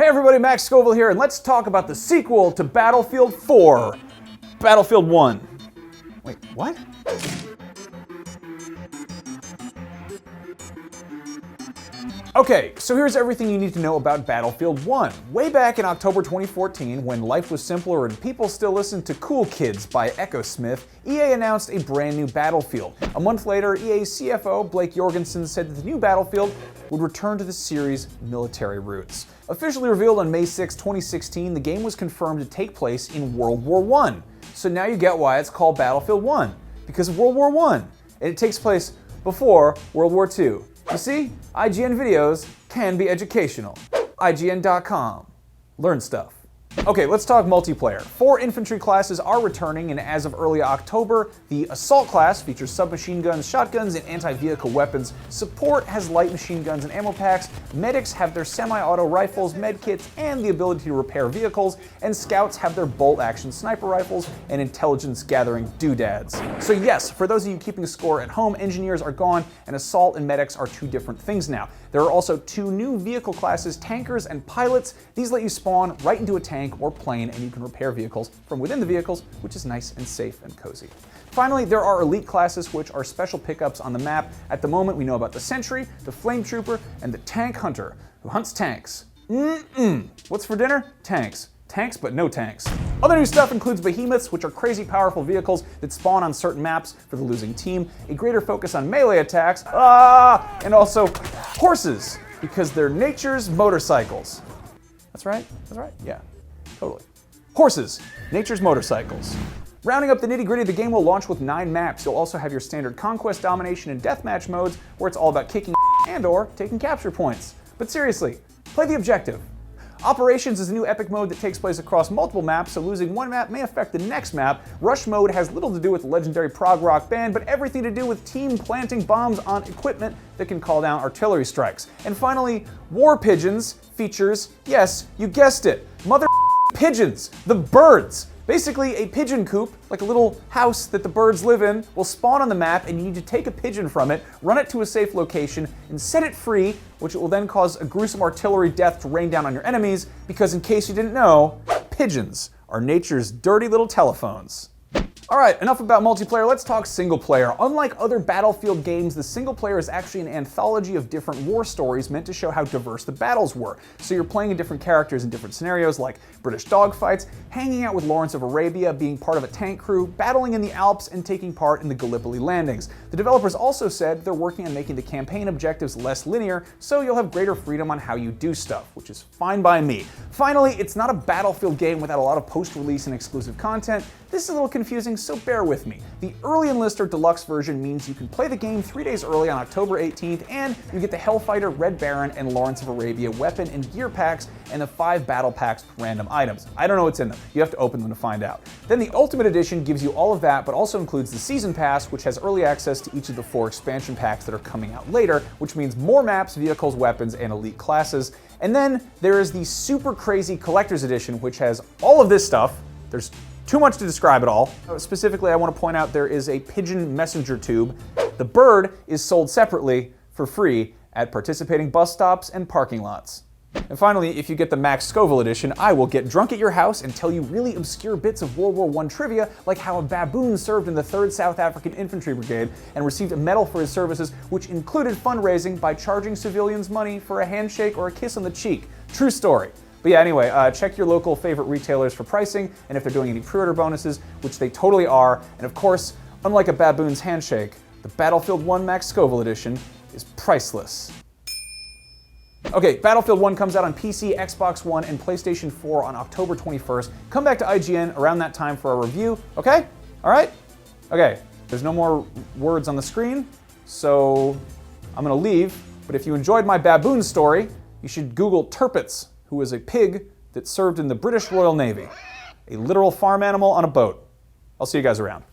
Hey everybody, Max Scoville here, and let's talk about the sequel to Battlefield 4, Battlefield 1. Wait, what? Okay, so here's everything you need to know about Battlefield 1. Way back in October 2014, when life was simpler and people still listened to Cool Kids by Echosmith, EA announced a brand new Battlefield. A month later, EA's CFO, Blake Jorgensen, said that the new Battlefield would return to the series' military roots. Officially revealed on May 6, 2016, the game was confirmed to take place in World War I. So now you get why it's called Battlefield 1, because of World War I, and it takes place before World War II. You see, IGN videos can be educational. IGN.com. Learn stuff. Okay, let's talk multiplayer. 4 infantry classes are returning, and as of early October, the Assault class features submachine guns, shotguns, and anti-vehicle weapons. Support has light machine guns and ammo packs. Medics have their semi-auto rifles, medkits, and the ability to repair vehicles. And scouts have their bolt-action sniper rifles and intelligence-gathering doodads. So yes, for those of you keeping score at home, engineers are gone, and assault and medics are 2 different things now. There are also 2 new vehicle classes, tankers and pilots. These let you spawn right into a tank or plane, and you can repair vehicles from within the vehicles, which is nice and safe and cozy. Finally, there are elite classes, which are special pickups on the map. At the moment, we know about the Sentry, the Flame Trooper, and the Tank Hunter, who hunts tanks. What's for dinner? Tanks. Tanks, but no tanks. Other new stuff includes behemoths, which are crazy powerful vehicles that spawn on certain maps for the losing team, a greater focus on melee attacks, and also horses, because they're nature's motorcycles. That's right? That's right? Yeah, totally. Horses, nature's motorcycles. Rounding up the nitty-gritty, the game will launch with 9 maps. You'll also have your standard conquest, domination, and deathmatch modes, where it's all about kicking and/or taking capture points. But seriously, play the objective. Operations is a new epic mode that takes place across multiple maps, so losing one map may affect the next map. Rush mode has little to do with the legendary prog rock band, but everything to do with team planting bombs on equipment that can call down artillery strikes. And finally, War Pigeons features, yes, you guessed it, mother pigeons, the birds. Basically, a pigeon coop, like a little house that the birds live in, will spawn on the map, and you need to take a pigeon from it, run it to a safe location, and set it free, which will then cause a gruesome artillery death to rain down on your enemies, because in case you didn't know, pigeons are nature's dirty little telephones. Alright, enough about multiplayer, let's talk single player. Unlike other Battlefield games, the single player is actually an anthology of different war stories meant to show how diverse the battles were. So you're playing in different characters in different scenarios, like British dogfights, hanging out with Lawrence of Arabia, being part of a tank crew, battling in the Alps, and taking part in the Gallipoli landings. The developers also said they're working on making the campaign objectives less linear, so you'll have greater freedom on how you do stuff, which is fine by me. Finally, it's not a Battlefield game without a lot of post-release and exclusive content. This is a little confusing, so bear with me. The Early Enlister Deluxe version means you can play the game 3 days early on October 18th, and you get the Hellfighter, Red Baron, and Lawrence of Arabia weapon and gear packs, and the 5 battle packs with random items. I don't know what's in them. You have to open them to find out. Then the Ultimate Edition gives you all of that, but also includes the Season Pass, which has early access to each of the 4 expansion packs that are coming out later, which means more maps, vehicles, weapons, and elite classes. And then there is the super crazy Collector's Edition, which has all of this stuff. There's too much to describe it all. Specifically, I want to point out there is a pigeon messenger tube. The bird is sold separately for free at participating bus stops and parking lots. And finally, if you get the Max Scoville edition, I will get drunk at your house and tell you really obscure bits of World War I trivia, like how a baboon served in the 3rd South African Infantry Brigade and received a medal for his services, which included fundraising by charging civilians money for a handshake or a kiss on the cheek. True story. But yeah, anyway, check your local favorite retailers for pricing and if they're doing any pre-order bonuses, which they totally are. And of course, unlike a baboon's handshake, the Battlefield 1 Max Scoville edition is priceless. Okay, Battlefield 1 comes out on PC, Xbox One, and PlayStation 4 on October 21st. Come back to IGN around that time for a review, okay? All right? Okay, there's no more words on the screen, so I'm gonna leave. But if you enjoyed my baboon story, you should Google Turpitz, who is a pig that served in the British Royal Navy, a literal farm animal on a boat. I'll see you guys around.